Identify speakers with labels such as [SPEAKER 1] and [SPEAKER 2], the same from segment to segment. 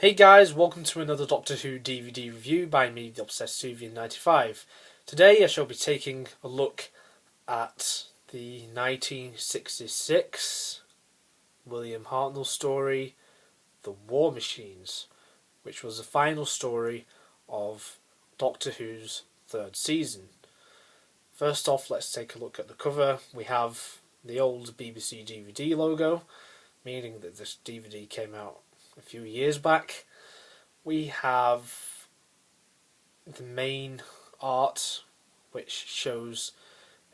[SPEAKER 1] Hey guys, welcome to another Doctor Who DVD review by me, the Obsessed Suvian95. Today I shall be taking a look at the 1966 William Hartnell story, The War Machines, which was the final story of Doctor Who's third season. First off, let's take a look at the cover. We have the old BBC DVD logo, meaning that this DVD came out a few years back. We have the main art, which shows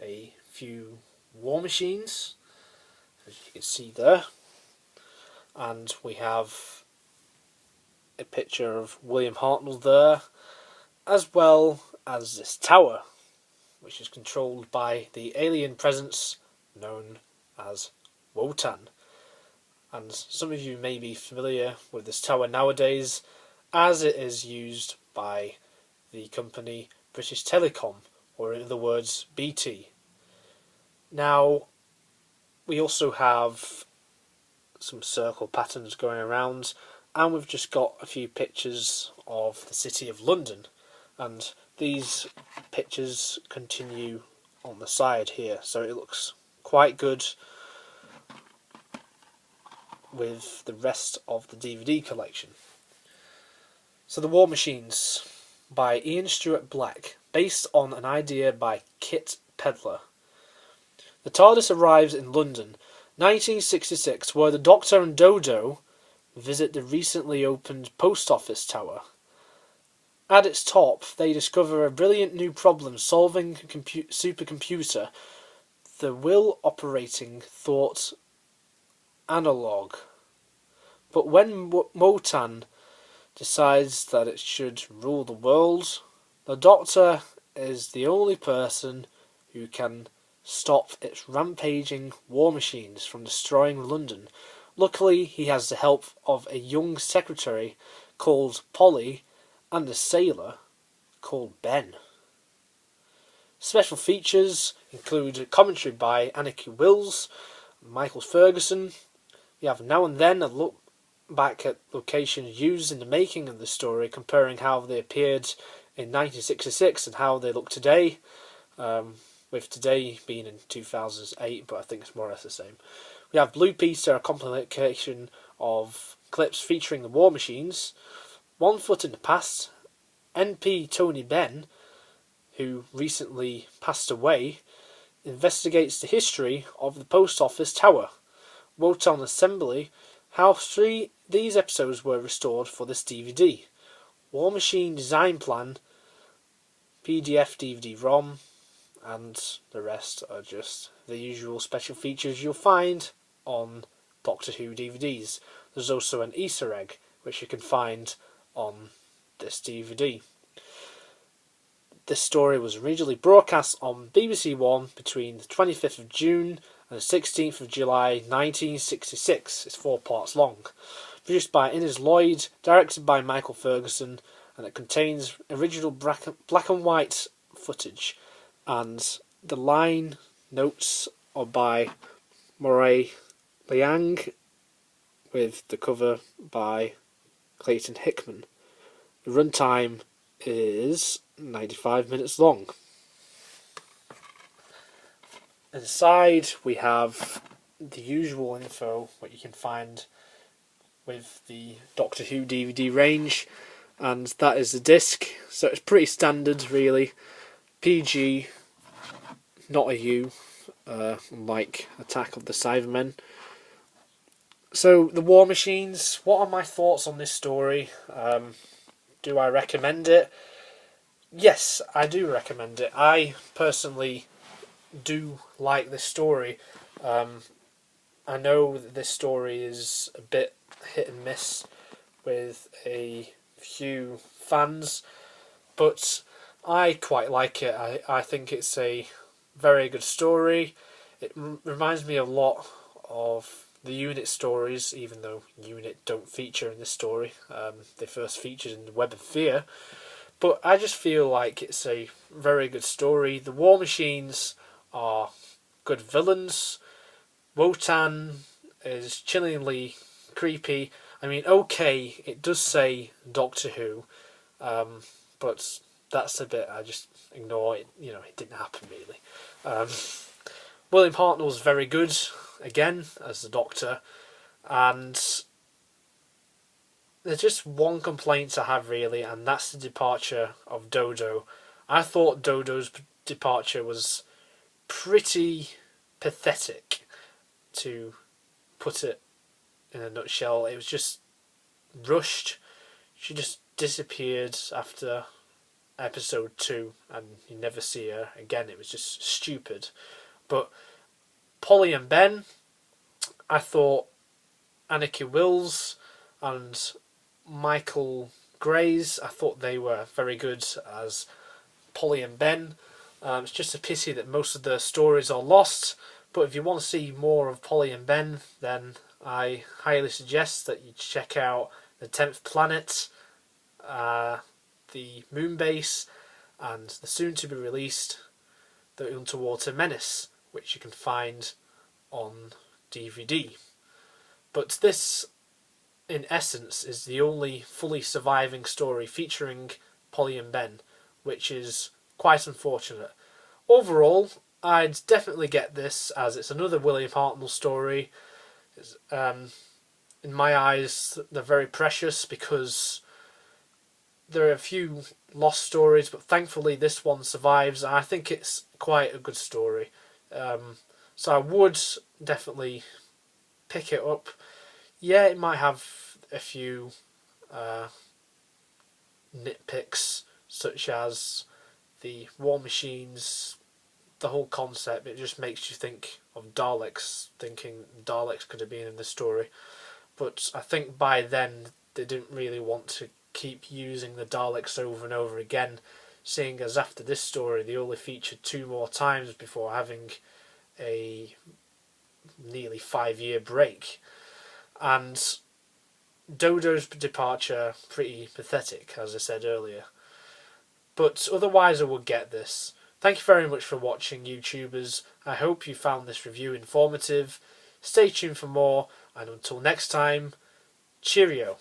[SPEAKER 1] a few war machines, as you can see there, and we have a picture of William Hartnell there, as well as this tower, which is controlled by the alien presence known as Wotan. And some of you may be familiar with this tower nowadays, as it is used by the company British Telecom, or in other words, BT. Now, we also have some circle patterns going around, and we've just got a few pictures of the City of London, and these pictures continue on the side here, so it looks quite good with the rest of the DVD collection. So The War Machines by Ian Stewart Black, based on an idea by Kit Pedler. The TARDIS arrives in London, 1966, where the Doctor and Dodo visit the recently opened post office tower. At its top, they discover a brilliant new problem-solving supercomputer, the will-operating thought analog. But when Wotan decides that it should rule the world, the Doctor is the only person who can stop its rampaging war machines from destroying London. Luckily, he has the help of a young secretary called Polly and a sailor called Ben. Special features include commentary by Anneke and Michael Ferguson. We have now and then a look back at locations used in the making of the story, comparing how they appeared in 1966 and how they look today, with today being in 2008, but I think it's more or less the same. We have Blue Peter, a compilation of clips featuring the war machines, One Foot in the Past, NP Tony Benn, who recently passed away, investigates the history of the post office tower, Wotan Assembly, how these episodes were restored for this DVD, War Machine Design Plan, PDF DVD-ROM, and the rest are just the usual special features you'll find on Doctor Who DVDs. There's also an Easter egg, which you can find on this DVD. This story was originally broadcast on BBC One between the 25th of June and the 16th of July 1966. It's 4 parts long. Produced by Innes Lloyd, directed by Michael Ferguson, and it contains original black and white footage, and the line notes are by Moray Liang, with the cover by Clayton Hickman. The runtime is 95 minutes long. Inside we have the usual info, what you can find with the Doctor Who DVD range, and that is the disc, so it's pretty standard really. PG, not a U, like Attack of the Cybermen. So, The War Machines, what are my thoughts on this story? Do I recommend it? Yes, I do recommend it. I personally do like this story. I know that this story is a bit hit and miss with a few fans, but I quite like it. I think it's a very good story. It reminds me a lot of the Unit stories, even though Unit don't feature in this story. They first featured in the Web of Fear. But I just feel like it's a very good story. The War Machines are good villains. Wotan is chillingly creepy, I mean, okay, it does say Doctor Who, but that's a bit I just ignore. It, it didn't happen really. William Hartnell's very good again as the Doctor, and there's just one complaint I have really, and that's the departure of Dodo. I thought Dodo's departure was pretty pathetic, to put it in a nutshell. It was just rushed. She just disappeared after episode 2, and you never see her again. It was just stupid. But Polly and Ben, I thought Anneke Wills and Michael Craze, I thought they were very good as Polly and Ben. It's just a pity that most of the stories are lost, but if you want to see more of Polly and Ben, then I highly suggest that you check out The 10th Planet, the Moon Base, and the soon-to-be released The Underwater Menace, which you can find on DVD. But this, in essence, is the only fully surviving story featuring Polly and Ben, which is quite unfortunate. Overall, I'd definitely get this, as it's another William Hartnell story. In my eyes, they're very precious because there are a few lost stories, but thankfully this one survives. I think it's quite a good story. So I would definitely pick it up. Yeah, it might have a few nitpicks, such as the war machines, the whole concept. It just makes you think of Daleks, thinking Daleks could have been in this story. But I think by then they didn't really want to keep using the Daleks over and over again, seeing as after this story they only featured 2 more times before having a nearly 5-year break. And Dodo's departure, pretty pathetic, as I said earlier. But otherwise I would get this. Thank you very much for watching, YouTubers. I hope you found this review informative. Stay tuned for more, and until next time, cheerio.